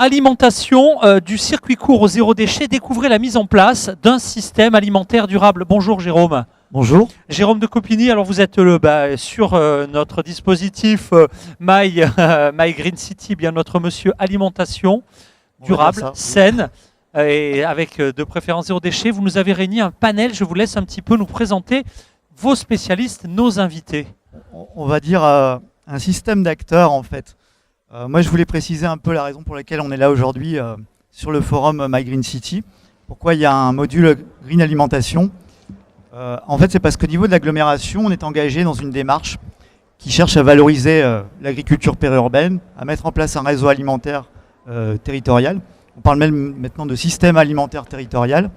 Alimentation du circuit court au zéro déchet, découvrez la mise en place d'un système alimentaire durable. Bonjour Jérôme. Bonjour. Jérôme de Copigny, alors vous êtes sur notre dispositif My Green City, bien notre monsieur alimentation durable, saine et avec de préférence zéro déchet. Vous nous avez réuni un panel, je vous laisse un petit peu nous présenter vos spécialistes, nos invités. On va dire un système d'acteurs en fait. Moi je voulais préciser un peu la raison pour laquelle on est là aujourd'hui sur le forum My Green City. Pourquoi il y a un module Green Alimentation. En fait c'est parce qu'au niveau de l'agglomération on est engagé dans une démarche qui cherche à valoriser l'agriculture périurbaine, à mettre en place un réseau alimentaire territorial. On parle même maintenant de système alimentaire territorial.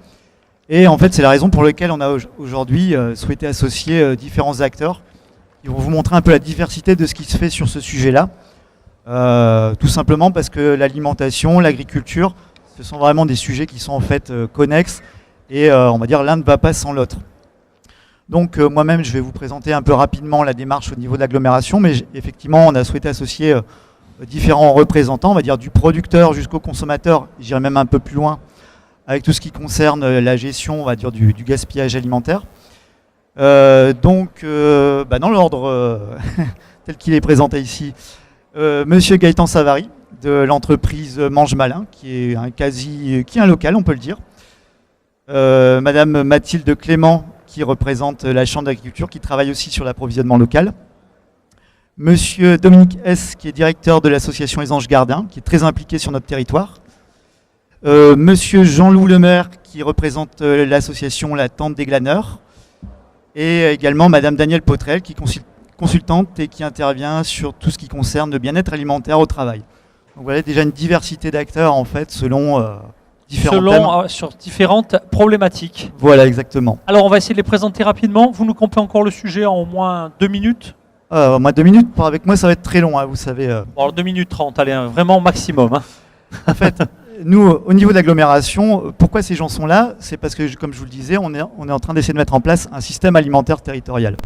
Et en fait c'est la raison pour laquelle on a aujourd'hui souhaité associer différents acteurs. Ils vont vous montrer un peu la diversité de ce qui se fait sur ce sujet-là. Tout simplement parce que l'alimentation, l'agriculture, ce sont vraiment des sujets qui sont en fait connexes et on va dire l'un ne va pas sans l'autre. Donc moi-même je vais vous présenter un peu rapidement la démarche au niveau de l'agglomération, mais effectivement on a souhaité associer différents représentants, on va dire du producteur jusqu'au consommateur, j'irai même un peu plus loin avec tout ce qui concerne la gestion, on va dire du gaspillage alimentaire. Dans l'ordre tel qu'il est présenté ici, Monsieur Gaëtan Savary de l'entreprise Mange Malin, qui est un local, on peut le dire. Madame Mathilde Clément, qui représente la Chambre d'agriculture, qui travaille aussi sur l'approvisionnement local. Monsieur Dominique S, qui est directeur de l'association Les Anges Gardiens, qui est très impliqué sur notre territoire. Monsieur Jean-Loup Lemaire, qui représente l'association La Tente des Glaneurs. Et également Madame Danielle Potrel, qui est consultante et qui intervient sur tout ce qui concerne le bien-être alimentaire au travail. Donc voilà déjà une diversité d'acteurs en fait selon différents thèmes. Sur différentes problématiques. Voilà exactement. Alors on va essayer de les présenter rapidement. Vous nous comptez encore le sujet en au moins 2 minutes. Moi 2 minutes, avec moi ça va être très long, hein, vous savez. Bon, alors 2 minutes 30, allez, vraiment maximum. Hein. En fait, nous au niveau de l'agglomération, pourquoi ces gens sont là? C'est parce que comme je vous le disais, on est en train d'essayer de mettre en place un système alimentaire territorial.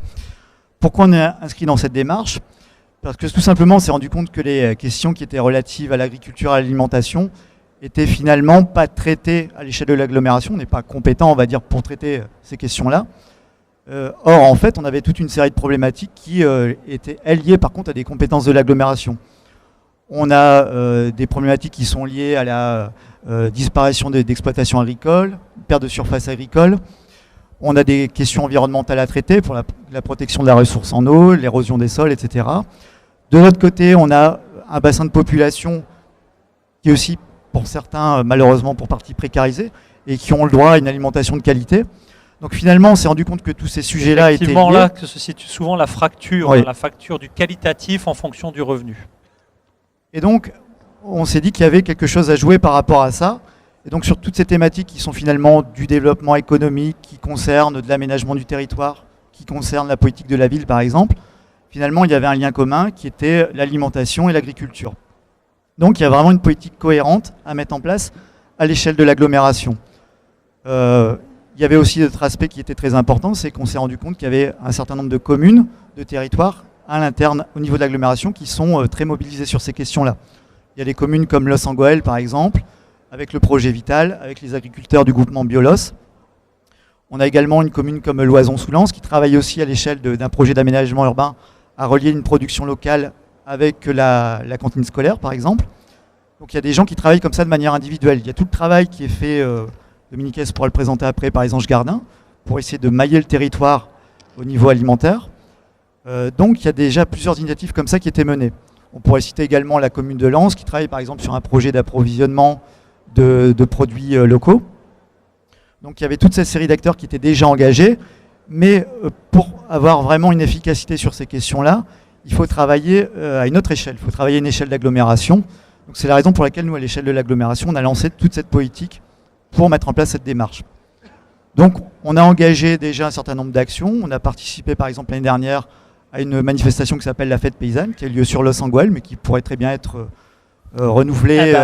Pourquoi on est inscrit dans cette démarche? Parce que tout simplement on s'est rendu compte que les questions qui étaient relatives à l'agriculture et à l'alimentation étaient finalement pas traitées à l'échelle de l'agglomération. On n'est pas compétent, on va dire, pour traiter ces questions-là. Or, en fait, on avait toute une série de problématiques qui étaient liées par contre à des compétences de l'agglomération. On a des problématiques qui sont liées à la disparition d'exploitations agricoles, perte de surface agricole. On a des questions environnementales à traiter pour la protection de la ressource en eau, l'érosion des sols, etc. De l'autre côté, on a un bassin de population qui est aussi, pour certains, malheureusement pour partie précarisé, et qui ont le droit à une alimentation de qualité. Donc finalement, on s'est rendu compte que tous ces sujets-là étaient liés. Effectivement, là que se situe souvent la fracture, oui. La facture du qualitatif en fonction du revenu. Et donc, on s'est dit qu'il y avait quelque chose à jouer par rapport à ça. Et donc sur toutes ces thématiques qui sont finalement du développement économique, qui concernent de l'aménagement du territoire, qui concernent la politique de la ville par exemple, finalement il y avait un lien commun qui était l'alimentation et l'agriculture. Donc il y a vraiment une politique cohérente à mettre en place à l'échelle de l'agglomération. Il y avait aussi d'autres aspects qui étaient très importants, c'est qu'on s'est rendu compte qu'il y avait un certain nombre de communes, de territoires à l'interne au niveau de l'agglomération qui sont très mobilisées sur ces questions-là. Il y a des communes comme Los Angoël par exemple, avec le projet Vital, avec les agriculteurs du groupement Biolos. On a également une commune comme Loison-sous-Lens qui travaille aussi à l'échelle d'un projet d'aménagement urbain à relier une production locale avec la cantine scolaire par exemple. Donc il y a des gens qui travaillent comme ça de manière individuelle. Il y a tout le travail qui est fait, Dominique S pourra le présenter après, par les Anges Gardiens, pour essayer de mailler le territoire au niveau alimentaire. Donc il y a déjà plusieurs initiatives comme ça qui étaient menées. On pourrait citer également la commune de Lens qui travaille par exemple sur un projet d'approvisionnement de produits locaux. Donc il y avait toute cette série d'acteurs qui étaient déjà engagés, mais pour avoir vraiment une efficacité sur ces questions-là, il faut travailler à une autre échelle, il faut travailler à une échelle d'agglomération. Donc c'est la raison pour laquelle nous, à l'échelle de l'agglomération, on a lancé toute cette politique pour mettre en place cette démarche. Donc on a engagé déjà un certain nombre d'actions, on a participé par exemple l'année dernière à une manifestation qui s'appelle la Fête Paysanne, qui a lieu sur Los Angoël, mais qui pourrait très bien être renouvelé.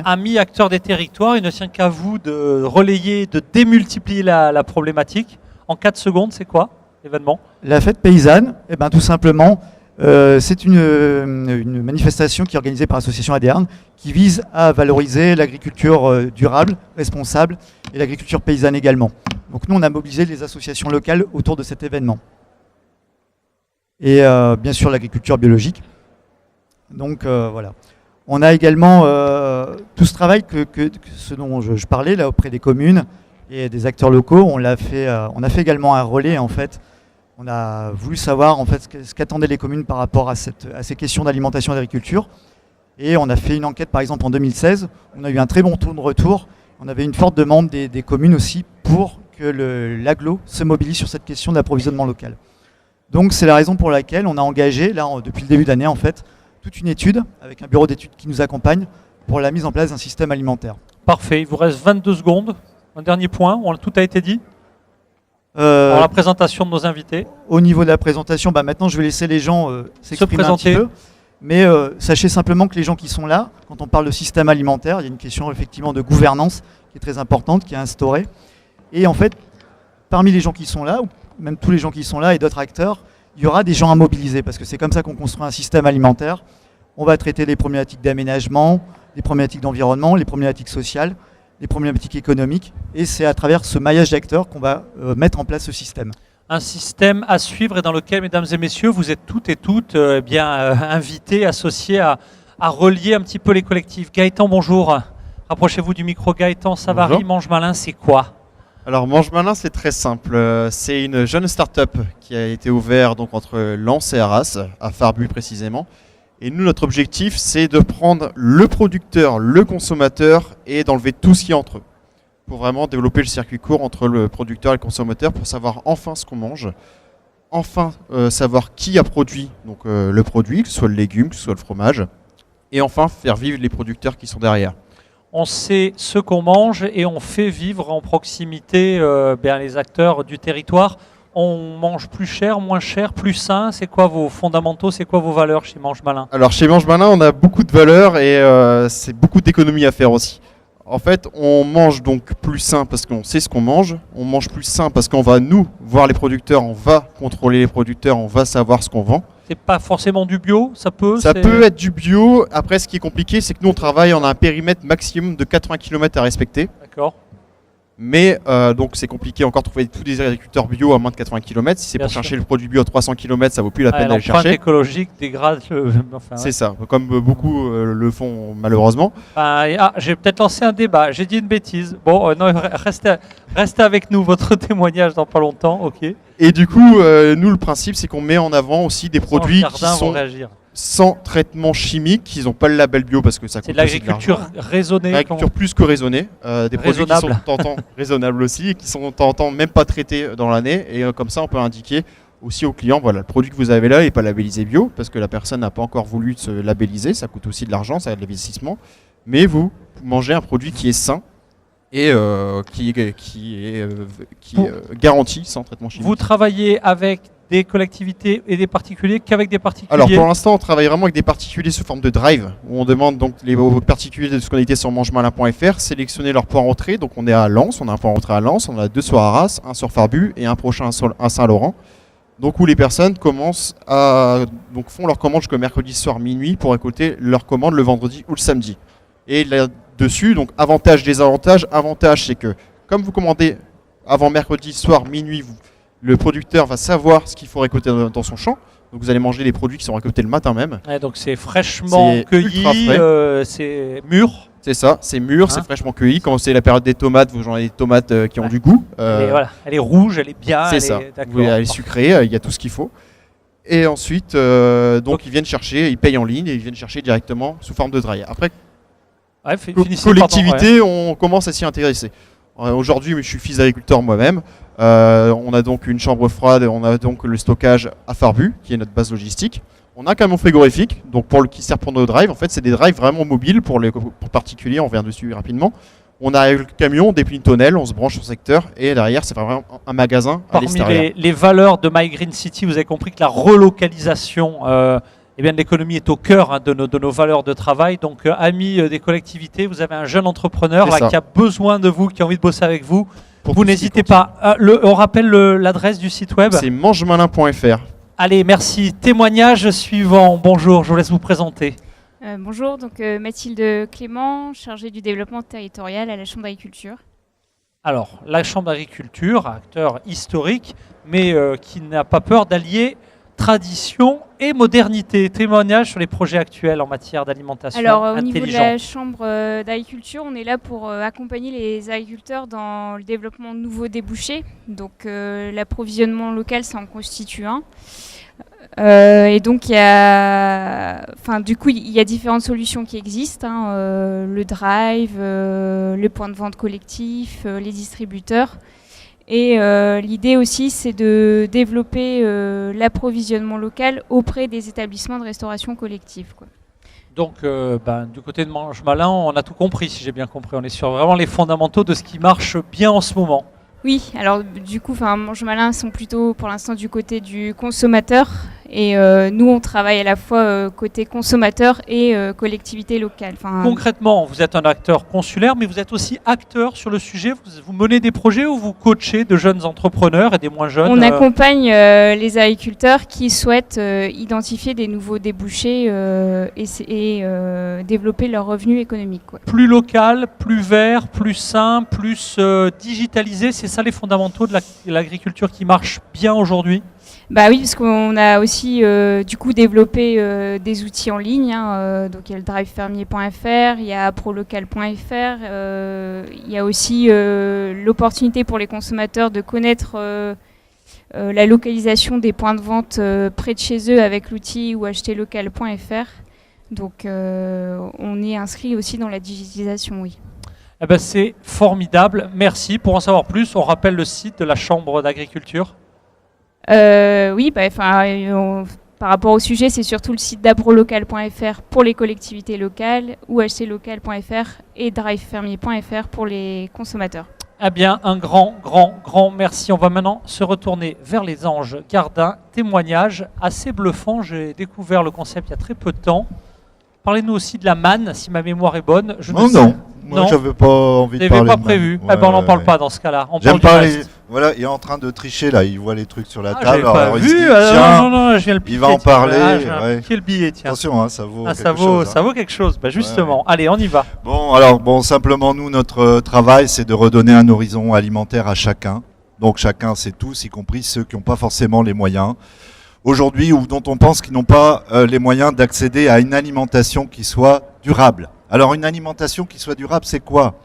Amis acteurs des territoires, il ne tient qu'à vous de relayer, de démultiplier la problématique. En 4 secondes, c'est quoi l'événement? La fête paysanne, tout simplement, C'est une manifestation qui est organisée par l'association ADEARN qui vise à valoriser l'agriculture durable, responsable et l'agriculture paysanne également. Donc nous, on a mobilisé les associations locales autour de cet événement. Et bien sûr l'agriculture biologique. Donc voilà. On a également tout ce travail ce dont je parlais là auprès des communes et des acteurs locaux. On a fait également un relais en fait. On a voulu savoir en fait ce qu'attendaient les communes par rapport à ces questions d'alimentation et d'agriculture. Et on a fait une enquête par exemple en 2016. On a eu un très bon taux de retour. On avait une forte demande des communes aussi pour que l'agglo se mobilise sur cette question de l'approvisionnement local. Donc c'est la raison pour laquelle on a engagé, là depuis le début d'année en fait, toute une étude avec un bureau d'études qui nous accompagne pour la mise en place d'un système alimentaire. Parfait, il vous reste 22 secondes. Un dernier point, tout a été dit pour la présentation de nos invités. Au niveau de la présentation, maintenant je vais laisser les gens s'exprimer un petit peu. Mais sachez simplement que les gens qui sont là, quand on parle de système alimentaire, il y a une question effectivement de gouvernance qui est très importante, qui est instaurée. Et en fait, parmi les gens qui sont là, ou même tous les gens qui sont là et d'autres acteurs, il y aura des gens à mobiliser parce que c'est comme ça qu'on construit un système alimentaire. On va traiter les problématiques d'aménagement, les problématiques d'environnement, les problématiques sociales, les problématiques économiques. Et c'est à travers ce maillage d'acteurs qu'on va mettre en place ce système. Un système à suivre et dans lequel, mesdames et messieurs, vous êtes toutes et toutes invités, associés à relier un petit peu les collectifs. Gaëtan, bonjour. Rapprochez-vous du micro. Gaëtan Savary, bonjour. Mange Malin, c'est quoi ? Alors Mange Malin, c'est très simple. C'est une jeune start-up qui a été ouverte donc, entre Lens et Arras, à Farbu précisément. Et nous, notre objectif, c'est de prendre le producteur, le consommateur et d'enlever tout ce qui est entre eux. Pour vraiment développer le circuit court entre le producteur et le consommateur pour savoir enfin ce qu'on mange, enfin savoir qui a produit donc, le produit, que ce soit le légume, que ce soit le fromage, et enfin faire vivre les producteurs qui sont derrière. On sait ce qu'on mange et on fait vivre en proximité les acteurs du territoire. On mange plus cher, moins cher, plus sain. C'est quoi vos fondamentaux, c'est quoi vos valeurs chez Mange Malin ? Alors chez Mange Malin, on a beaucoup de valeurs et c'est beaucoup d'économies à faire aussi. En fait, on mange donc plus sain parce qu'on sait ce qu'on mange. On mange plus sain parce qu'on va nous voir les producteurs, on va contrôler les producteurs, on va savoir ce qu'on vend. C'est pas forcément du bio, ça peut être du bio. Après, ce qui est compliqué, c'est que nous, on travaille, on a un périmètre maximum de 80 km à respecter. D'accord. Mais donc, c'est compliqué encore de trouver tous des agriculteurs bio à moins de 80 km. Si c'est pour chercher le produit bio à 300 km, ça vaut plus la peine d'aller chercher. L'empreinte écologique dégrade. C'est ça, comme beaucoup le font malheureusement. J'ai peut-être lancé un débat, j'ai dit une bêtise. Bon, non, restez avec nous, votre témoignage dans pas longtemps, ok. Et du coup, nous, le principe, c'est qu'on met en avant aussi des produits qui sont sans traitement chimique, qui n'ont pas le label bio parce que ça coûte aussi de l'argent. C'est de l'agriculture raisonnée. L'agriculture plus que raisonnée. Des produits qui sont de temps en temps raisonnables aussi et qui sont de temps en temps même pas traités dans l'année. Et comme ça, on peut indiquer aussi aux clients, voilà, le produit que vous avez là n'est pas labellisé bio parce que la personne n'a pas encore voulu se labelliser. Ça coûte aussi de l'argent, ça a de l'investissement. Mais vous mangez un produit qui est sain et qui est garanti sans traitement chimique. Vous travaillez avec des collectivités et des particuliers qu'avec des particuliers? Alors pour l'instant, on travaille vraiment avec des particuliers sous forme de drive, où on demande donc aux particuliers de se connecter sur mangemalin.fr, sélectionner leur point d'entrée. Donc on est à Lens, on a un point d'entrée à Lens, on a 2 sur Arras, un sur Farbu et un prochain à Saint-Laurent. Donc où les personnes font leur commande jusqu'au mercredi soir minuit pour récolter leur commande le vendredi ou le samedi. Et là-dessus, donc avantage, désavantage. Avantage, c'est que comme vous commandez avant mercredi soir minuit, le producteur va savoir ce qu'il faut récolter dans son champ. Donc vous allez manger les produits qui sont récoltés le matin même. Ouais, donc c'est fraîchement cueilli, c'est mûr. C'est ça, c'est mûr, c'est fraîchement cueilli. Quand c'est la période des tomates, vous avez des tomates qui ont du goût. Elle est rouge, elle est bien. C'est ça, elle est sucrée, il y a tout ce qu'il faut. Et ensuite, donc ils viennent chercher, ils payent en ligne et ils viennent chercher directement sous forme de dry. Après, collectivité, on commence à s'y intéresser. Aujourd'hui, je suis fils d'agriculteur moi-même. On a donc une chambre froide, on a donc le stockage à Farbu, qui est notre base logistique. On a un camion frigorifique, donc qui sert pour nos drives. En fait, c'est des drives vraiment mobiles pour particuliers, on revient dessus rapidement. On a le camion, on déplie une tonnelle, on se branche sur secteur, et derrière, c'est vraiment un magasin à l'extérieur. Parmi les valeurs de My Green City, vous avez compris que la relocalisation de l'économie est au cœur de nos valeurs de travail. Donc, amis des collectivités, vous avez un jeune entrepreneur qui a besoin de vous, qui a envie de bosser avec vous. Vous n'hésitez pas. On rappelle l'adresse du site web. C'est mangemalin.fr. Allez, merci. Témoignage suivant. Bonjour, je vous laisse vous présenter. Bonjour, donc Mathilde Clément, chargée du développement territorial à la Chambre d'agriculture. Alors, la Chambre d'agriculture, acteur historique, mais qui n'a pas peur d'allier tradition et modernité. Témoignage sur les projets actuels en matière d'alimentation intelligente. Alors, au niveau de la intelligente. Chambre d'agriculture, on est là pour accompagner les agriculteurs dans le développement de nouveaux débouchés. Donc, l'approvisionnement local, ça en constitue un. Et donc, il y a différentes solutions qui existent, le drive, le point de vente collectif, les distributeurs. Et l'idée aussi, c'est de développer l'approvisionnement local auprès des établissements de restauration collective, quoi. Donc, du côté de Mange Malin, on a tout compris, si j'ai bien compris. On est sur vraiment les fondamentaux de ce qui marche bien en ce moment. Oui, alors du coup, Mange Malin sont plutôt pour l'instant du côté du consommateur. Et nous, on travaille à la fois côté consommateur et collectivité locale. Concrètement, vous êtes un acteur consulaire, mais vous êtes aussi acteur sur le sujet. Vous menez des projets ou vous coachez de jeunes entrepreneurs et des moins jeunes? On accompagne les agriculteurs qui souhaitent identifier des nouveaux débouchés et développer leurs revenus économiques, quoi. Plus local, plus vert, plus sain, plus digitalisé, c'est ça les fondamentaux de l'agriculture qui marche bien aujourd'hui? Bah oui, parce qu'on a aussi développé des outils en ligne. Donc il y a le drivefermier.fr, il y a prolocal.fr, il y a aussi l'opportunité pour les consommateurs de connaître la localisation des points de vente près de chez eux avec l'outil ou acheterlocal.fr. Donc on est inscrit aussi dans la digitalisation, oui. Eh ben, c'est formidable, merci. Pour en savoir plus, on rappelle le site de la Chambre d'agriculture. Par rapport au sujet, c'est surtout le site d'aprolocal.fr pour les collectivités locales ou acheterlocal.fr et drivefermier.fr pour les consommateurs. Eh bien, un grand merci. On va maintenant se retourner vers les Anges Gardin. Témoignage assez bluffant. J'ai découvert le concept il y a très peu de temps. Parlez-nous aussi de la manne, si ma mémoire est bonne. Moi, j'avais pas envie de parler. Vous n'avez pas prévu. Ouais, on n'en parle pas dans ce cas-là. J'aime pas les... Voilà, il est en train de tricher là. Il voit les trucs sur la table. Pas vu. Non, je viens le piquer. Il va en parler. Quel billet, tiens. Attention, ça vaut quelque chose. Ça vaut quelque chose. Justement. Allez, on y va. Simplement, nous, notre travail, c'est de redonner un horizon alimentaire à chacun. Donc, chacun, c'est tous, y compris ceux qui n'ont pas forcément les moyens. Aujourd'hui, ou dont on pense qu'ils n'ont pas les moyens d'accéder à une alimentation qui soit durable. Alors, une alimentation qui soit durable, c'est quoi?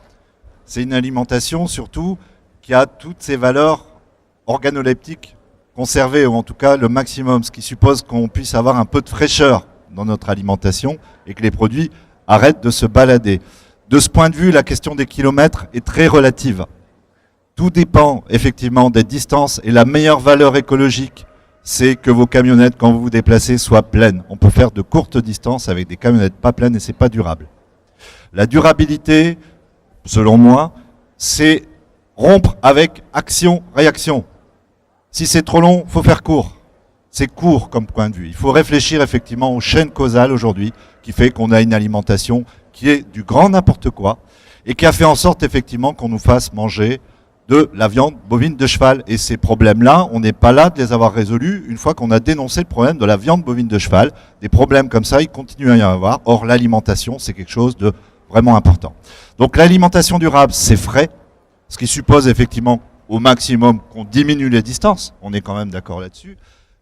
C'est une alimentation, surtout, qui a toutes ses valeurs organoleptiques conservées, ou en tout cas le maximum, ce qui suppose qu'on puisse avoir un peu de fraîcheur dans notre alimentation et que les produits arrêtent de se balader. De ce point de vue, la question des kilomètres est très relative. Tout dépend effectivement des distances et la meilleure valeur écologique, c'est que vos camionnettes, quand vous vous déplacez, soient pleines. On peut faire de courtes distances avec des camionnettes pas pleines et c'est pas durable. La durabilité, selon moi, c'est rompre avec action-réaction. Si c'est trop long, il faut faire court. C'est court comme point de vue. Il faut réfléchir effectivement aux chaînes causales aujourd'hui qui fait qu'on a une alimentation qui est du grand n'importe quoi et qui a fait en sorte effectivement qu'on nous fasse manger de la viande bovine de cheval. Et ces problèmes-là, on n'est pas là de les avoir résolus une fois qu'on a dénoncé le problème de la viande bovine de cheval. Des problèmes comme ça, il continue à y avoir. Or, l'alimentation, c'est quelque chose de vraiment important. Donc l'alimentation durable, c'est frais, ce qui suppose effectivement au maximum qu'on diminue les distances. On est quand même d'accord là-dessus.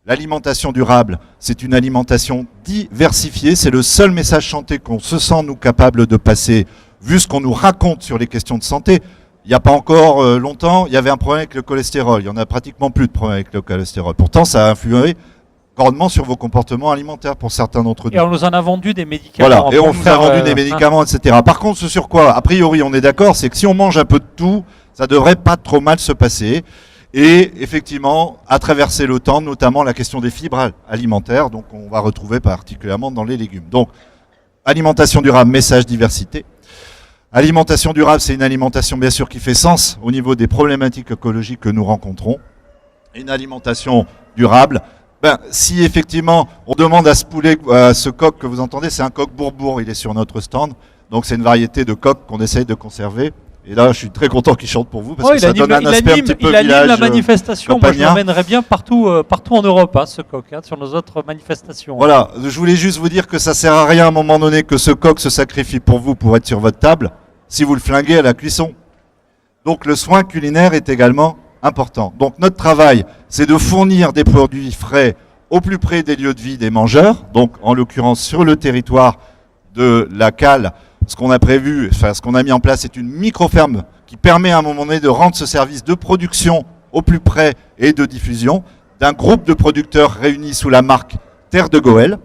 L'alimentation durable, c'est une alimentation diversifiée. C'est le seul message chanté qu'on se sent nous capables de passer, vu ce qu'on nous raconte sur les questions de santé. Il n'y a pas encore longtemps, il y avait un problème avec le cholestérol. Il n'y en a pratiquement plus de problème avec le cholestérol. Pourtant, ça a influé grandement sur vos comportements alimentaires pour certains d'entre nous. Et on nous en a vendu des médicaments. Voilà, et on nous a vendu des médicaments, etc. Par contre, ce sur quoi, a priori, on est d'accord, c'est que si on mange un peu de tout, ça devrait pas trop mal se passer. Et effectivement, à traverser le temps, notamment la question des fibres alimentaires, donc on va retrouver particulièrement dans les légumes. Donc, alimentation durable, message diversité. Alimentation durable, c'est une alimentation bien sûr qui fait sens au niveau des problématiques écologiques que nous rencontrons. Une alimentation durable, si effectivement on demande à ce poulet, à ce coq que vous entendez, c'est un coq bourbourg, il est sur notre stand, donc c'est une variété de coq qu'on essaye de conserver. Et là, je suis très content qu'il chante pour vous parce Ouais, que ça donne un aspect un petit peu il anime village la manifestation. Moi, je campagnard. l'emmènerais bien partout en Europe, ce coq, sur nos autres manifestations. Voilà, je voulais juste vous dire que ça sert à rien à un moment donné que ce coq se sacrifie pour vous pour être sur votre table si vous le flinguez à la cuisson. Donc le soin culinaire est également important. Donc notre travail, c'est de fournir des produits frais au plus près des lieux de vie des mangeurs, donc en l'occurrence sur le territoire de la cale. Ce qu'on a prévu, enfin ce qu'on a mis en place, c'est une micro-ferme qui permet à un moment donné de rendre ce service de production au plus près et de diffusion d'un groupe de producteurs réunis sous la marque Terre de Goël.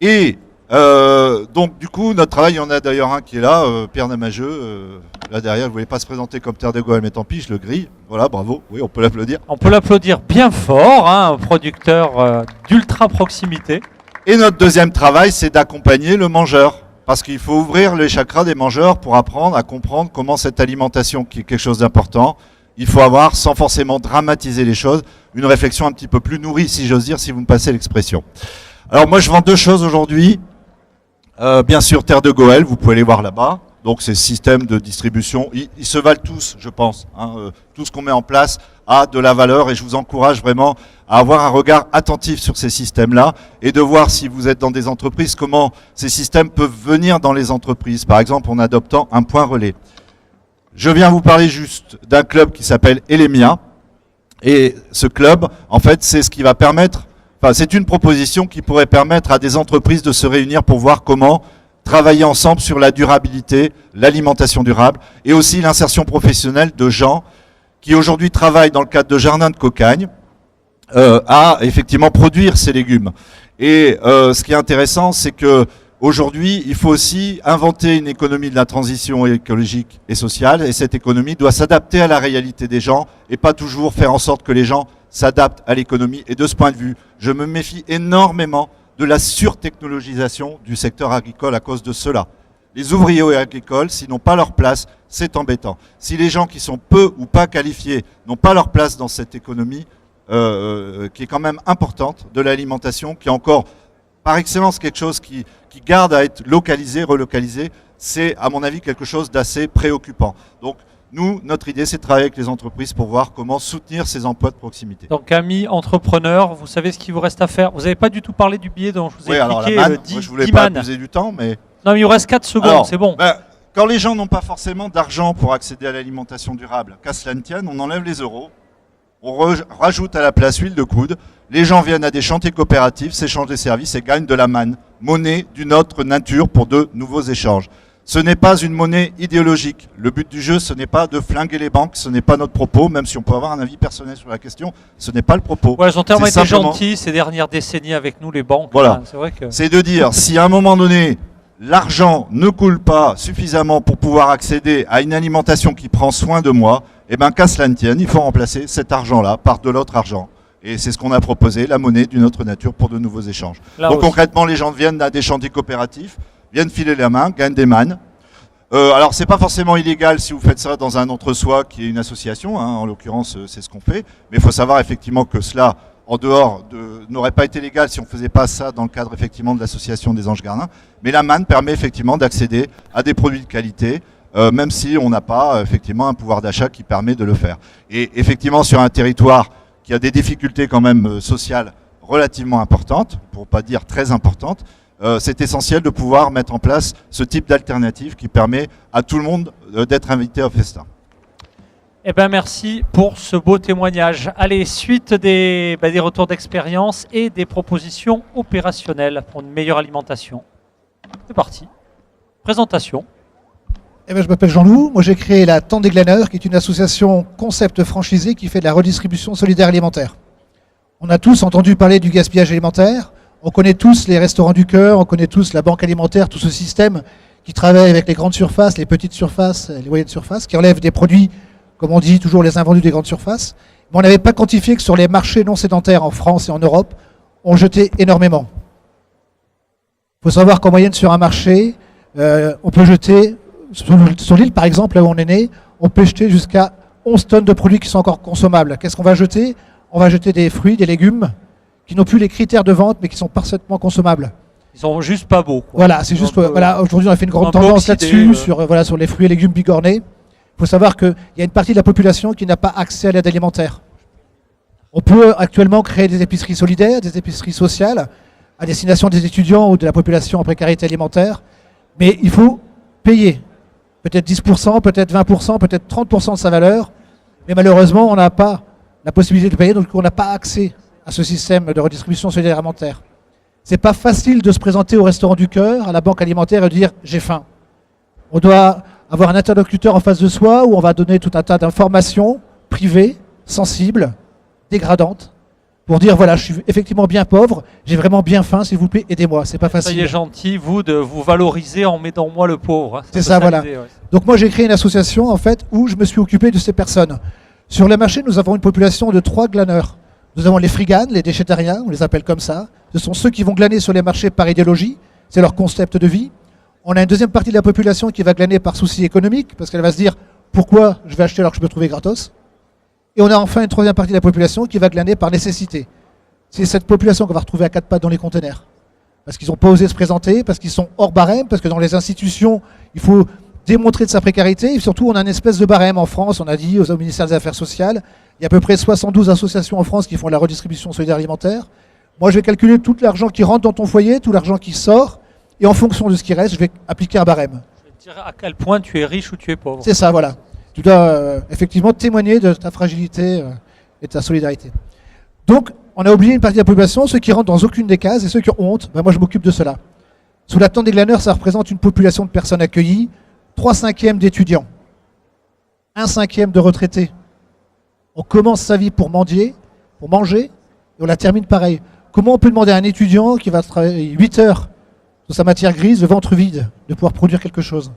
Et donc du coup, notre travail, il y en a d'ailleurs un qui est là, Pierre Namageux, là derrière, vous ne voulez pas se présenter comme Terre de Goël, mais tant pis, je le grille. Voilà, bravo, oui, on peut l'applaudir. On peut l'applaudir bien fort, un producteur d'ultra proximité. Et notre deuxième travail, c'est d'accompagner le mangeur. Parce qu'il faut ouvrir les chakras des mangeurs pour apprendre à comprendre comment cette alimentation, qui est quelque chose d'important, il faut avoir, sans forcément dramatiser les choses, une réflexion un petit peu plus nourrie, si j'ose dire, si vous me passez l'expression. Alors moi, je vends deux choses aujourd'hui. Bien sûr, Terre de Goël, vous pouvez les voir là-bas. Donc ces systèmes de distribution, ils se valent tous, je pense. Tout ce qu'on met en place a de la valeur et je vous encourage vraiment à avoir un regard attentif sur ces systèmes-là et de voir si vous êtes dans des entreprises, comment ces systèmes peuvent venir dans les entreprises. Par exemple, en adoptant un point relais. Je viens vous parler juste d'un club qui s'appelle Elemia. Et ce club, en fait, c'est ce qui va permettre, enfin, c'est une proposition qui pourrait permettre à des entreprises de se réunir pour voir comment travailler ensemble sur la durabilité, l'alimentation durable et aussi l'insertion professionnelle de gens qui aujourd'hui travaillent dans le cadre de jardins de cocagne à effectivement produire ces légumes. Et ce qui est intéressant, c'est que aujourd'hui, il faut aussi inventer une économie de la transition écologique et sociale et cette économie doit s'adapter à la réalité des gens et pas toujours faire en sorte que les gens s'adaptent à l'économie. Et de ce point de vue, je me méfie énormément de la surtechnologisation du secteur agricole à cause de cela. Les ouvriers agricoles, s'ils n'ont pas leur place, c'est embêtant. Si les gens qui sont peu ou pas qualifiés n'ont pas leur place dans cette économie, qui est quand même importante, de l'alimentation, qui est encore par excellence quelque chose qui garde à être localisé, relocalisé, c'est à mon avis quelque chose d'assez préoccupant. Donc nous, notre idée, c'est de travailler avec les entreprises pour voir comment soutenir ces emplois de proximité. Donc, amis entrepreneurs, vous savez ce qu'il vous reste à faire. Vous n'avez pas du tout parlé du billet dont je vous ai expliqué. Alors, moi, je voulais pas abuser du temps, mais... Non, mais il vous reste 4 secondes, c'est bon. Quand les gens n'ont pas forcément d'argent pour accéder à l'alimentation durable, qu'à cela ne tienne, on enlève les euros, on rajoute à la place huile de coude, les gens viennent à des chantiers coopératifs, s'échangent des services et gagnent de la manne, monnaie d'une autre nature pour de nouveaux échanges. Ce n'est pas une monnaie idéologique. Le but du jeu, ce n'est pas de flinguer les banques, ce n'est pas notre propos, même si on peut avoir un avis personnel sur la question, ce n'est pas le propos. Ouais, ils ont tellement été gentils ces dernières décennies avec nous, les banques. Voilà. C'est vrai que... C'est de dire, si à un moment donné, l'argent ne coule pas suffisamment pour pouvoir accéder à une alimentation qui prend soin de moi, eh bien, qu'à cela ne tienne, il faut remplacer cet argent-là par de l'autre argent. Et c'est ce qu'on a proposé, la monnaie d'une autre nature pour de nouveaux échanges. Là donc aussi. concrètement, les gens viennent à des chantiers coopératifs, viennent filer la main, gagnent des mannes. Alors c'est pas forcément illégal si vous faites ça dans un entre-soi qui est une association, en l'occurrence c'est ce qu'on fait, mais il faut savoir effectivement que cela, en dehors n'aurait pas été légal si on ne faisait pas ça dans le cadre effectivement de l'association des Anges Garnins, mais la manne permet effectivement d'accéder à des produits de qualité, même si on n'a pas effectivement un pouvoir d'achat qui permet de le faire. Et effectivement sur un territoire qui a des difficultés quand même sociales relativement importantes, pour pas dire très importantes, c'est essentiel de pouvoir mettre en place ce type d'alternative qui permet à tout le monde d'être invité au festin. Eh bien, merci pour ce beau témoignage. Allez, suite des retours d'expérience et des propositions opérationnelles pour une meilleure alimentation. C'est parti. Présentation. Eh ben, je m'appelle Jean-Loup. Moi, j'ai créé la Tente des Glaneurs, qui est une association concept franchisée qui fait de la redistribution solidaire alimentaire. On a tous entendu parler du gaspillage alimentaire. On connaît tous les restaurants du cœur, on connaît tous la banque alimentaire, tout ce système qui travaille avec les grandes surfaces, les petites surfaces, les moyennes surfaces, qui enlèvent des produits, comme on dit, toujours les invendus des grandes surfaces. Mais on n'avait pas quantifié que sur les marchés non sédentaires en France et en Europe, on jetait énormément. Il faut savoir qu'en moyenne sur un marché, on peut jeter, sur l'île par exemple, là où on est né, on peut jeter jusqu'à 11 tonnes de produits qui sont encore consommables. Qu'est-ce qu'on va jeter? On va jeter des fruits, des légumes, qui n'ont plus les critères de vente, mais qui sont parfaitement consommables. Ils sont juste pas beaux, quoi. Voilà, c'est juste. Voilà, aujourd'hui, on a fait une grande tendance là-dessus, sur les fruits et légumes bigornés. faut savoir qu'il y a une partie de la population qui n'a pas accès à l'aide alimentaire. On peut actuellement créer des épiceries solidaires, des épiceries sociales, à destination des étudiants ou de la population en précarité alimentaire, mais il faut payer. Peut-être 10%, peut-être 20%, peut-être 30% de sa valeur, mais malheureusement, on n'a pas la possibilité de payer, donc on n'a pas accès à ce système de redistribution solidaire alimentaire. C'est pas facile de se présenter au Restaurant du Cœur, à la banque alimentaire et de dire « j'ai faim ». On doit avoir un interlocuteur en face de soi où on va donner tout un tas d'informations privées, sensibles, dégradantes, pour dire voilà, je suis effectivement bien pauvre, j'ai vraiment bien faim, s'il vous plaît, aidez-moi. C'est pas facile. Soyez gentil, vous, de vous valoriser en mettant moi le pauvre. C'est ça, voilà. Donc moi, j'ai créé une association, en fait, où je me suis occupé de ces personnes. Sur le marché, nous avons une population de 3 glaneurs. Nous avons les friganes, les déchétariens, on les appelle comme ça. Ce sont ceux qui vont glaner sur les marchés par idéologie, c'est leur concept de vie. On a une deuxième partie de la population qui va glaner par souci économique, parce qu'elle va se dire pourquoi je vais acheter alors que je peux trouver gratos. Et on a enfin une troisième partie de la population qui va glaner par nécessité. C'est cette population qu'on va retrouver à 4 pattes dans les containers. Parce qu'ils n'ont pas osé se présenter, parce qu'ils sont hors barème, parce que dans les institutions, il faut démontrer de sa précarité. Et surtout, on a une espèce de barème en France, on a dit au ministère des Affaires sociales. Il y a à peu près 72 associations en France qui font la redistribution solidaire alimentaire. Moi, je vais calculer tout l'argent qui rentre dans ton foyer, tout l'argent qui sort, et en fonction de ce qui reste, je vais appliquer un barème. Je vais te dire à quel point tu es riche ou tu es pauvre. C'est ça, voilà. Tu dois effectivement témoigner de ta fragilité et de ta solidarité. Donc, on a oublié une partie de la population, ceux qui rentrent dans aucune des cases et ceux qui ont honte, ben moi je m'occupe de cela. Sous la tente des glaneurs, ça représente une population de personnes accueillies, 3/5 d'étudiants, 1/5 de retraités. On commence sa vie pour mendier, pour manger, et on la termine pareil. Comment on peut demander à un étudiant qui va travailler 8 heures sur sa matière grise, le ventre vide, de pouvoir produire quelque chose?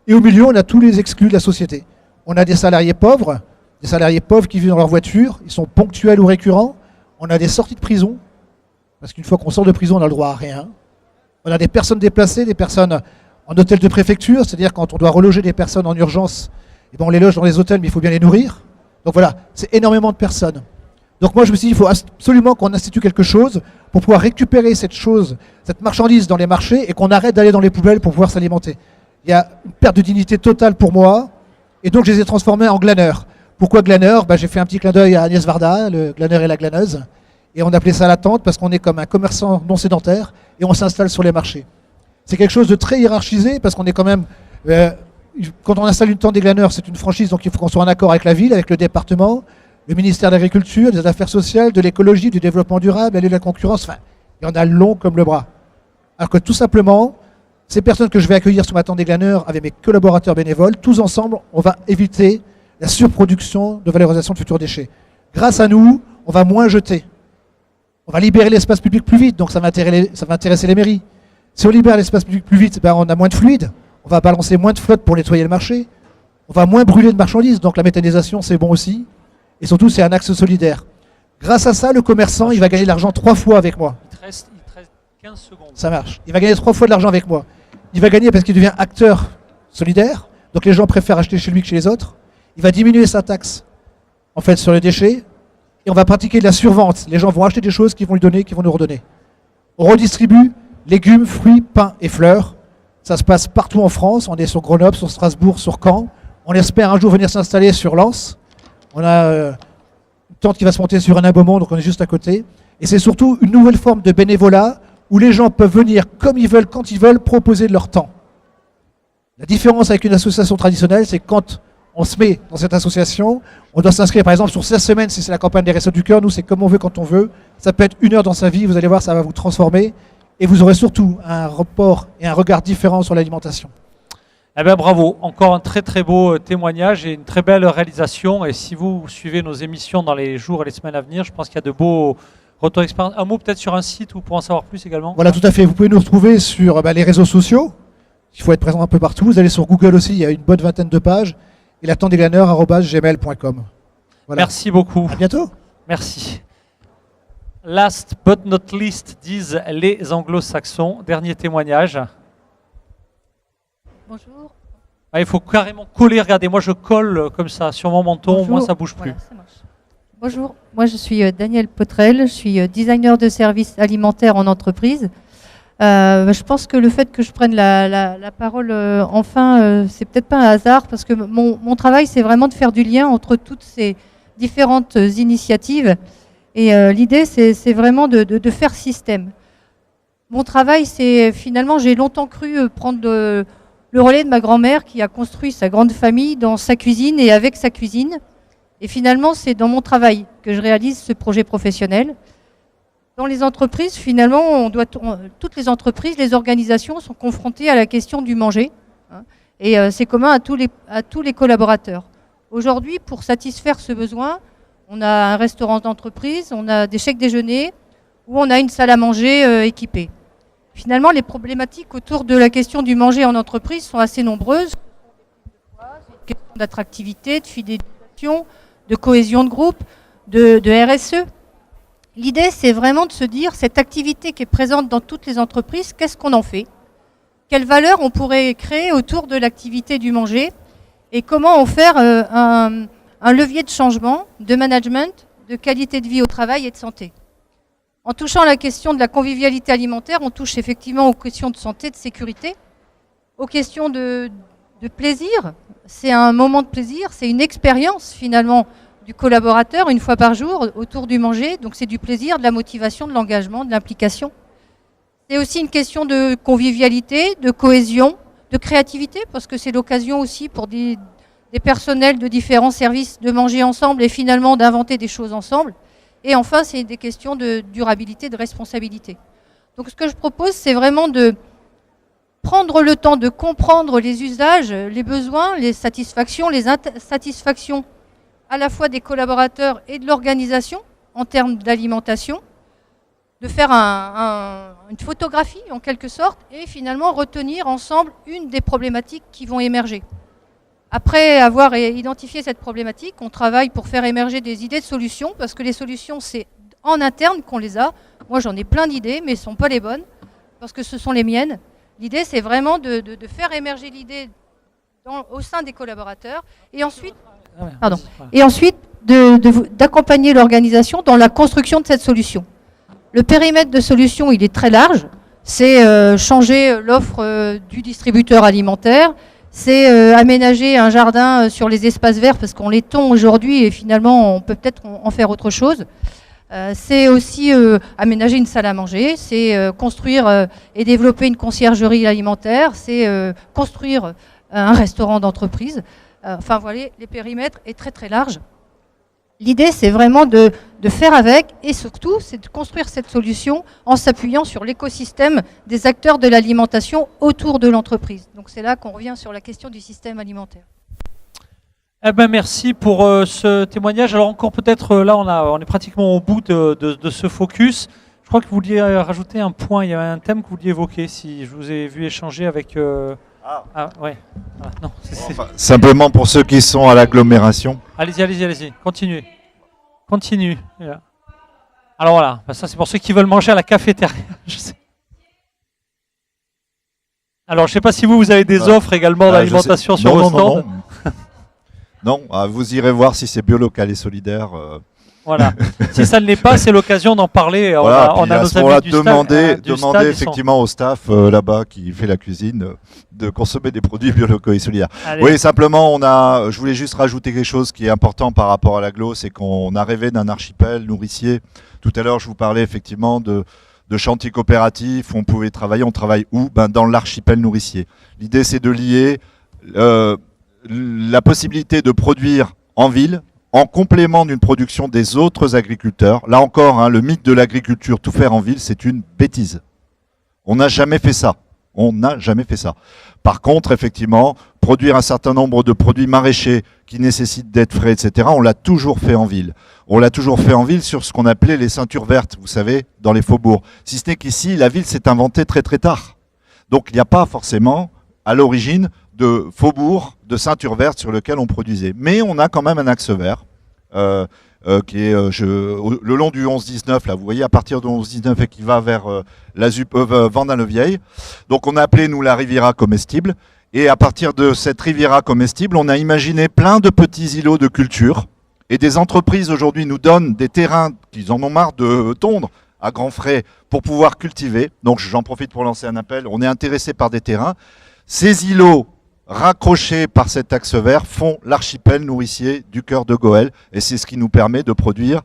Et au milieu, on a tous les exclus de la société. On a des salariés pauvres qui vivent dans leur voiture, ils sont ponctuels ou récurrents. On a des sorties de prison, parce qu'une fois qu'on sort de prison, on a le droit à rien. On a des personnes déplacées, des personnes en hôtel de préfecture, c'est-à-dire quand on doit reloger des personnes en urgence, et ben on les loge dans les hôtels, mais il faut bien les nourrir. Donc voilà, c'est énormément de personnes. Donc moi je me suis dit, il faut absolument qu'on institue quelque chose pour pouvoir récupérer cette chose, cette marchandise dans les marchés, et qu'on arrête d'aller dans les poubelles pour pouvoir s'alimenter. Il y a une perte de dignité totale pour moi, et donc je les ai transformés en glaneurs. Pourquoi glaneur? J'ai fait un petit clin d'œil à Agnès Varda, le glaneur et la glaneuse. Et on appelait ça la tente parce qu'on est comme un commerçant non sédentaire et on s'installe sur les marchés. C'est quelque chose de très hiérarchisé parce qu'on est quand même... quand on installe une tente des glaneurs, c'est une franchise, donc il faut qu'on soit en accord avec la ville, avec le département, le ministère de l'Agriculture, des Affaires sociales, de l'écologie, du développement durable, et de la concurrence. Enfin, il y en a long comme le bras. Alors que tout simplement, ces personnes que je vais accueillir sous ma tente des glaneurs avec mes collaborateurs bénévoles, tous ensemble, on va éviter la surproduction de valorisation de futurs déchets. Grâce à nous, on va moins jeter. On va libérer l'espace public plus vite, donc ça va intéresser les mairies. Si on libère l'espace public plus vite, on a moins de fluide. On va balancer moins de flotte pour nettoyer le marché. On va moins brûler de marchandises, donc la méthanisation, c'est bon aussi. Et surtout, c'est un axe solidaire. Grâce à ça, le commerçant, il va gagner de l'argent 3 fois avec moi. Il te reste 15 secondes. Ça marche. Il va gagner 3 fois de l'argent avec moi. Il va gagner parce qu'il devient acteur solidaire, donc les gens préfèrent acheter chez lui que chez les autres. Il va diminuer sa taxe, en fait, sur les déchets, et on va pratiquer de la survente. Les gens vont acheter des choses qu'ils vont lui donner, qu'ils vont nous redonner. On redistribue légumes, fruits, pains et fleurs. Ça se passe partout en France. On est sur Grenoble, sur Strasbourg, sur Caen. On espère un jour venir s'installer sur Lens. On a une tente qui va se monter sur un abonnement, donc on est juste à côté. Et c'est surtout une nouvelle forme de bénévolat où les gens peuvent venir comme ils veulent, quand ils veulent, proposer de leur temps. La différence avec une association traditionnelle, c'est que quand on se met dans cette association, on doit s'inscrire par exemple sur 16 semaines si c'est la campagne des Restos du Cœur. Nous, c'est comme on veut, quand on veut. Ça peut être 1 heure dans sa vie, vous allez voir, ça va vous transformer. Et vous aurez surtout un rapport et un regard différent sur l'alimentation. Eh bien, bravo. Encore un très très beau témoignage et une très belle réalisation. Et si vous suivez nos émissions dans les jours et les semaines à venir, je pense qu'il y a de beaux retours d'expérience. Un mot peut-être sur un site où pour en savoir plus également. Voilà, tout à fait. Vous pouvez nous retrouver sur les réseaux sociaux. Il faut être présent un peu partout. Vous allez sur Google aussi, il y a une bonne vingtaine de pages. Et la tente des glaneurs@gmail.com. Voilà. Merci beaucoup. À bientôt. Merci. Last but not least, disent les anglo-saxons. Dernier témoignage. Bonjour. Ah, il faut carrément coller. Regardez, moi je colle comme ça sur mon menton, Bonjour. moi ça bouge plus. Voilà, ça marche. Bonjour, moi je suis Danielle Potrel, je suis designer de services alimentaires en entreprise. Je pense que le fait que je prenne la parole enfin, c'est peut-être pas un hasard, parce que mon travail, c'est vraiment de faire du lien entre toutes ces différentes initiatives. Et l'idée, c'est vraiment de faire système. Mon travail, c'est finalement, j'ai longtemps cru prendre le relais de ma grand-mère qui a construit sa grande famille dans sa cuisine et avec sa cuisine. Et finalement, c'est dans mon travail que je réalise ce projet professionnel. Dans les entreprises, finalement, toutes les entreprises, les organisations sont confrontées à la question du manger. Hein, et c'est commun à tous les collaborateurs. Aujourd'hui, pour satisfaire ce besoin, on a un restaurant d'entreprise, on a des chèques déjeuner ou on a une salle à manger équipée. Finalement, les problématiques autour de la question du manger en entreprise sont assez nombreuses. C'est une question d'attractivité, de fidélisation, de cohésion de groupe, de RSE. L'idée, c'est vraiment de se dire, cette activité qui est présente dans toutes les entreprises, qu'est-ce qu'on en fait? Quelle valeur on pourrait créer autour de l'activité du manger? Et comment en faire un levier de changement, de management, de qualité de vie au travail et de santé? En touchant la question de la convivialité alimentaire, on touche effectivement aux questions de santé, de sécurité, aux questions de plaisir. C'est un moment de plaisir, c'est une expérience finalement du collaborateur une fois par jour autour du manger. Donc c'est du plaisir, de la motivation, de l'engagement, de l'implication. C'est aussi une question de convivialité, de cohésion, de créativité, parce que c'est l'occasion aussi pour des personnels de différents services de manger ensemble et finalement d'inventer des choses ensemble. Et enfin, c'est des questions de durabilité, de responsabilité. Donc ce que je propose, c'est vraiment de prendre le temps de comprendre les usages, les besoins, les satisfactions, les insatisfactions à la fois des collaborateurs et de l'organisation en termes d'alimentation, de faire une photographie en quelque sorte et finalement retenir ensemble une des problématiques qui vont émerger. Après avoir identifié cette problématique, on travaille pour faire émerger des idées de solutions, parce que les solutions, c'est en interne qu'on les a. Moi, j'en ai plein d'idées, mais ce ne sont pas les bonnes, parce que ce sont les miennes. L'idée, c'est vraiment de faire émerger l'idée au sein des collaborateurs, et ensuite, d'accompagner l'organisation dans la construction de cette solution. Le périmètre de solution, il est très large. C'est changer l'offre du distributeur alimentaire, c'est aménager un jardin sur les espaces verts parce qu'on les tond aujourd'hui et finalement on peut peut-être en faire autre chose. C'est aussi aménager une salle à manger, c'est construire et développer une conciergerie alimentaire, c'est construire un restaurant d'entreprise. Enfin voilà, les périmètres est très très large. L'idée, c'est vraiment de faire avec et surtout, c'est de construire cette solution en s'appuyant sur l'écosystème des acteurs de l'alimentation autour de l'entreprise. Donc c'est là qu'on revient sur la question du système alimentaire. Eh ben, merci pour ce témoignage. Alors encore peut-être, là on est pratiquement au bout de ce focus. Je crois que vous vouliez rajouter un point, il y avait un thème que vous vouliez évoquer, si je vous ai vu échanger avec... ouais. Ah, non, enfin, simplement pour ceux qui sont à l'agglomération. Allez-y, continue. Alors voilà, ça c'est pour ceux qui veulent manger à la cafétéria. Alors je ne sais pas si vous avez des offres également d'alimentation sur vos stands. Non, vous irez voir si c'est bio, local et solidaire. Voilà. Si ça ne l'est pas, c'est l'occasion d'en parler. Voilà, on a nos amis du demander effectivement au staff là-bas qui fait la cuisine de consommer des produits bio, locaux et solidaires. Allez. Oui, simplement, je voulais juste rajouter quelque chose qui est important par rapport à l'agglo, c'est qu'on a rêvé d'un archipel nourricier. Tout à l'heure, je vous parlais effectivement de chantiers coopératifs où on pouvait travailler. On travaille où? Dans l'archipel nourricier. L'idée, c'est de lier la possibilité de produire en ville, en complément d'une production des autres agriculteurs. Là encore, le mythe de l'agriculture, tout faire en ville, c'est une bêtise. On n'a jamais fait ça. Par contre, effectivement, produire un certain nombre de produits maraîchers qui nécessitent d'être frais, etc., on l'a toujours fait en ville. On l'a toujours fait en ville sur ce qu'on appelait les ceintures vertes, vous savez, dans les faubourgs. Si ce n'est qu'ici, la ville s'est inventée très très tard. Donc il n'y a pas forcément, à l'origine, de faubourg, de ceinture verte sur lequel on produisait. Mais on a quand même un axe vert qui est le long du 11-19, là, vous voyez, à partir du 11-19 et qui va vers la ZUP Vendin-le-Vieil. Donc on a appelé, nous, la Riviera comestible. Et à partir de cette Riviera comestible, on a imaginé plein de petits îlots de culture. Et des entreprises aujourd'hui nous donnent des terrains qu'ils en ont marre de tondre à grands frais pour pouvoir cultiver. Donc j'en profite pour lancer un appel. On est intéressé par des terrains. Ces îlots raccrochés par cet axe vert font l'archipel nourricier du cœur de Goël. Et c'est ce qui nous permet de produire.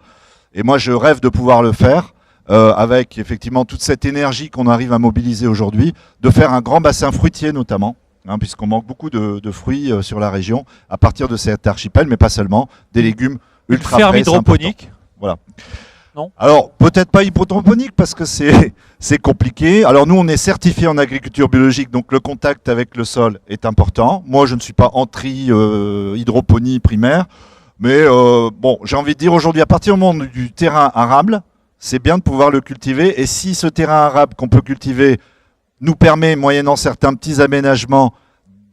Et moi, je rêve de pouvoir le faire avec effectivement toute cette énergie qu'on arrive à mobiliser aujourd'hui, de faire un grand bassin fruitier notamment, puisqu'on manque beaucoup de fruits sur la région, à partir de cet archipel, mais pas seulement, des légumes ultra ferme frais. hydroponique. Voilà. Non. Alors, peut-être pas hydroponique parce que c'est compliqué. Alors, nous, on est certifié en agriculture biologique, donc le contact avec le sol est important. Moi, je ne suis pas entry hydroponie primaire, mais bon, j'ai envie de dire aujourd'hui, à partir du moment du terrain arable, c'est bien de pouvoir le cultiver. Et si ce terrain arable qu'on peut cultiver nous permet, moyennant certains petits aménagements,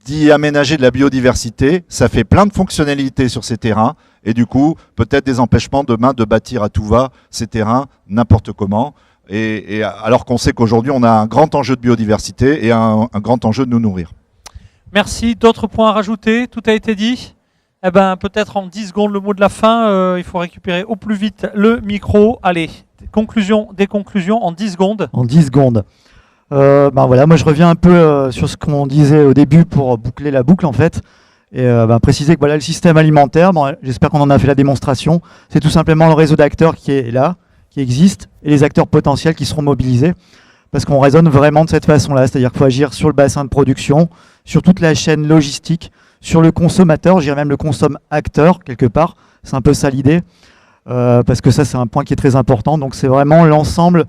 d'y aménager de la biodiversité, ça fait plein de fonctionnalités sur ces terrains. Et du coup, peut-être des empêchements demain de bâtir à tout va ces terrains n'importe comment. Et alors qu'on sait qu'aujourd'hui, on a un grand enjeu de biodiversité et un grand enjeu de nous nourrir. Merci. D'autres points à rajouter? Tout a été dit? Eh ben, peut-être en 10 secondes le mot de la fin. Il faut récupérer au plus vite le micro. Allez, des conclusions en 10 secondes. En 10 secondes. Voilà, moi je reviens un peu sur ce qu'on disait au début pour boucler la boucle en fait. Et préciser que voilà, le système alimentaire, j'espère qu'on en a fait la démonstration, c'est tout simplement le réseau d'acteurs qui est là, qui existe, et les acteurs potentiels qui seront mobilisés. Parce qu'on raisonne vraiment de cette façon-là, c'est-à-dire qu'il faut agir sur le bassin de production, sur toute la chaîne logistique, sur le consommateur, je dirais même le consomme-acteur, quelque part, c'est un peu ça l'idée, parce que ça c'est un point qui est très important, donc c'est vraiment l'ensemble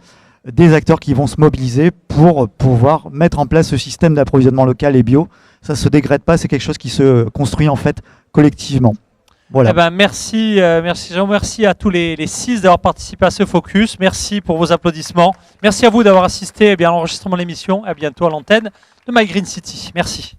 des acteurs qui vont se mobiliser pour pouvoir mettre en place ce système d'approvisionnement local et bio. Ça ne se dégrade pas, c'est quelque chose qui se construit en fait collectivement. Voilà. Eh ben, merci Jean, merci à tous les 6 d'avoir participé à ce focus. Merci pour vos applaudissements. Merci à vous d'avoir assisté à l'enregistrement de l'émission. À bientôt à l'antenne de My Green City. Merci.